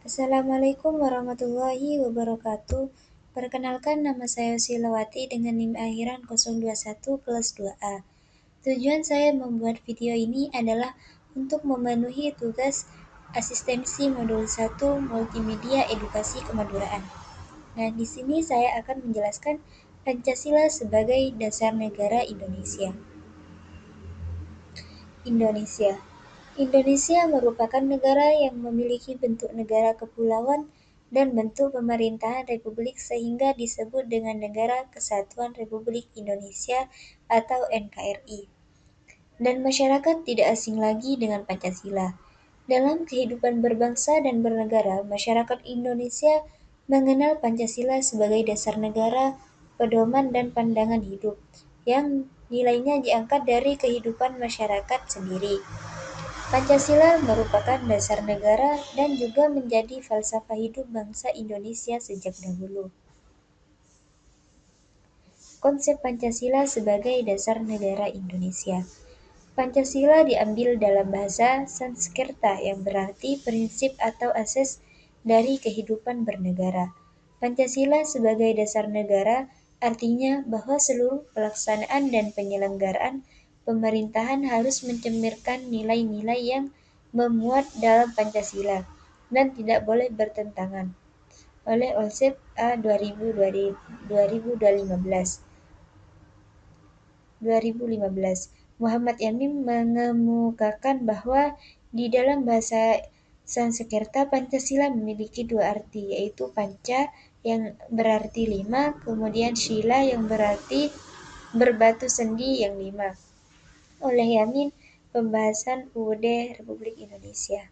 Assalamualaikum warahmatullahi wabarakatuh. Perkenalkan, nama saya Silawati dengan NIM akhiran 021 kelas 2A. Tujuan saya membuat video ini adalah untuk memenuhi tugas asistensi modul 1 Multimedia Edukasi Kemaduraan. Nah, di sini saya akan menjelaskan Pancasila sebagai dasar negara Indonesia. Indonesia merupakan negara yang memiliki bentuk negara kepulauan dan bentuk pemerintahan republik sehingga disebut dengan Negara Kesatuan Republik Indonesia atau NKRI. Dan masyarakat tidak asing lagi dengan Pancasila. Dalam kehidupan berbangsa dan bernegara, masyarakat Indonesia mengenal Pancasila sebagai dasar negara, pedoman dan pandangan hidup yang nilainya diangkat dari kehidupan masyarakat sendiri. Pancasila merupakan dasar negara dan juga menjadi falsafah hidup bangsa Indonesia sejak dahulu. Konsep Pancasila sebagai dasar negara Indonesia. Pancasila diambil dalam bahasa Sanskerta yang berarti prinsip atau asas dari kehidupan bernegara. Pancasila sebagai dasar negara artinya bahwa seluruh pelaksanaan dan penyelenggaraan pemerintahan harus mencerminkan nilai-nilai yang memuat dalam Pancasila dan tidak boleh bertentangan. Oleh Olsep A 2015, Muhammad Yamin mengemukakan bahwa di dalam bahasa Sanskerta Pancasila memiliki dua arti, yaitu panca yang berarti 5, kemudian sila yang berarti berbatu sendi yang 5. Oleh Yamin, pembahasan UUD Republik Indonesia.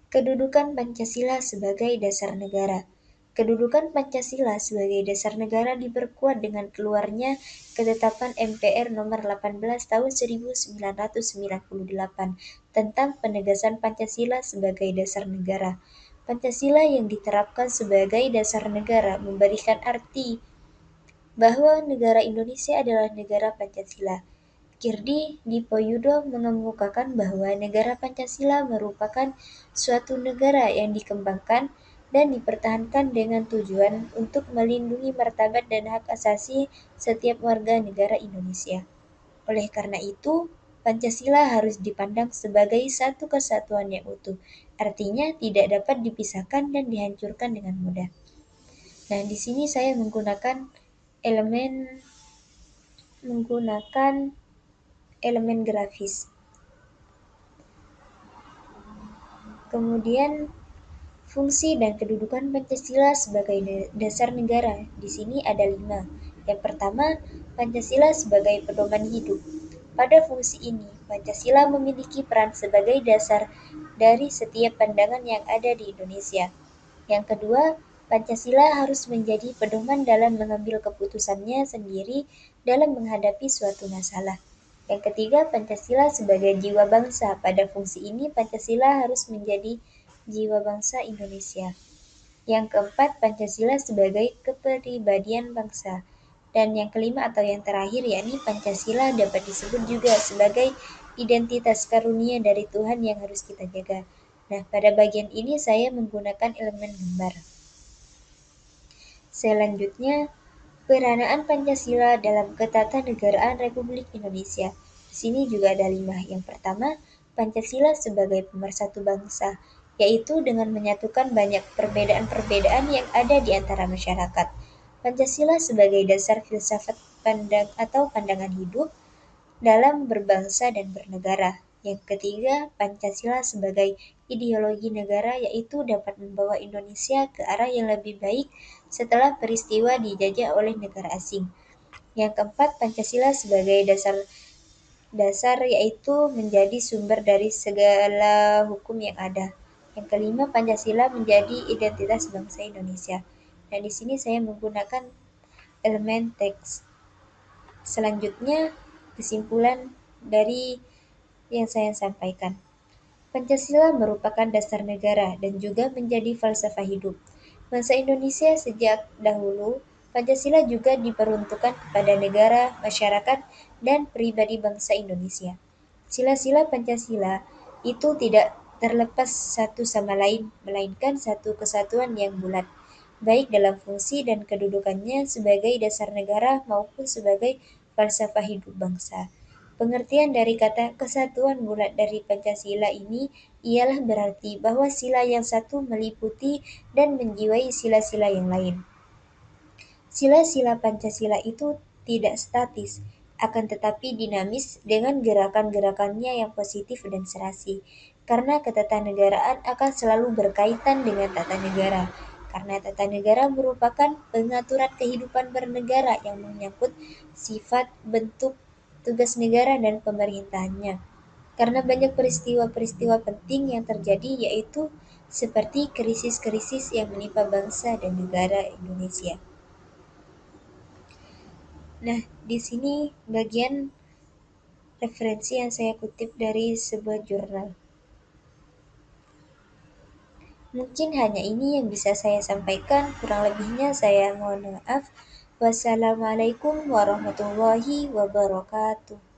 Kedudukan Pancasila sebagai dasar negara. Kedudukan Pancasila sebagai dasar negara diperkuat dengan keluarnya Ketetapan MPR Nomor 18 Tahun 1998 tentang penegasan Pancasila sebagai dasar negara. Pancasila yang diterapkan sebagai dasar negara memberikan arti bahwa negara Indonesia adalah negara Pancasila. Kirdi Dipoyudo mengemukakan bahwa negara Pancasila merupakan suatu negara yang dikembangkan dan dipertahankan dengan tujuan untuk melindungi martabat dan hak asasi setiap warga negara Indonesia. Oleh karena itu, Pancasila harus dipandang sebagai satu kesatuan yang utuh, artinya tidak dapat dipisahkan dan dihancurkan dengan mudah. Nah, di sini saya menggunakan elemen grafis. Kemudian fungsi dan kedudukan Pancasila sebagai dasar negara. Di sini ada 5. Yang pertama, Pancasila sebagai pedoman hidup. Pada fungsi ini, Pancasila memiliki peran sebagai dasar dari setiap pandangan yang ada di Indonesia. Yang kedua, Pancasila harus menjadi pedoman dalam mengambil keputusannya sendiri dalam menghadapi suatu masalah. Yang ketiga, Pancasila sebagai jiwa bangsa. Pada fungsi ini, Pancasila harus menjadi jiwa bangsa Indonesia. Yang keempat, Pancasila sebagai kepribadian bangsa. Dan yang kelima atau yang terakhir, yakni Pancasila dapat disebut juga sebagai identitas karunia dari Tuhan yang harus kita jaga. Nah, pada bagian ini saya menggunakan elemen gambar. Selanjutnya, peranaan Pancasila dalam ketatanegaraan Republik Indonesia. Di sini juga ada 5. Yang pertama, Pancasila sebagai pemersatu bangsa, yaitu dengan menyatukan banyak perbedaan-perbedaan yang ada di antara masyarakat. Pancasila sebagai dasar filsafat pandangan hidup dalam berbangsa dan bernegara. Yang ketiga, Pancasila sebagai ideologi negara, yaitu dapat membawa Indonesia ke arah yang lebih baik setelah peristiwa dijajah oleh negara asing. Yang keempat, Pancasila sebagai dasar yaitu menjadi sumber dari segala hukum yang ada. Yang kelima, Pancasila menjadi identitas bangsa Indonesia. Dan di sini saya menggunakan elemen teks. Selanjutnya, kesimpulan dari yang saya sampaikan. Pancasila merupakan dasar negara dan juga menjadi falsafah hidup. Bangsa Indonesia sejak dahulu, Pancasila juga diperuntukkan kepada negara, masyarakat, dan pribadi bangsa Indonesia. Sila-sila Pancasila itu tidak terlepas satu sama lain, melainkan satu kesatuan yang bulat, baik dalam fungsi dan kedudukannya sebagai dasar negara maupun sebagai falsafah hidup bangsa. Pengertian dari kata kesatuan bulat dari Pancasila ini ialah berarti bahwa sila yang satu meliputi dan menjiwai sila-sila yang lain. Sila-sila Pancasila itu tidak statis, akan tetapi dinamis dengan gerakan-gerakannya yang positif dan serasi. Karena ketatanegaraan akan selalu berkaitan dengan tata negara. Karena tata negara merupakan pengaturan kehidupan bernegara yang menyangkut sifat, bentuk, tugas negara dan pemerintahannya. Karena banyak peristiwa-peristiwa penting yang terjadi yaitu seperti krisis-krisis yang menimpa bangsa dan negara Indonesia. Nah, di sini bagian referensi yang saya kutip dari sebuah jurnal. Mungkin hanya ini yang bisa saya sampaikan, kurang lebihnya saya mohon maaf. Wassalamualaikum warahmatullahi wabarakatuh.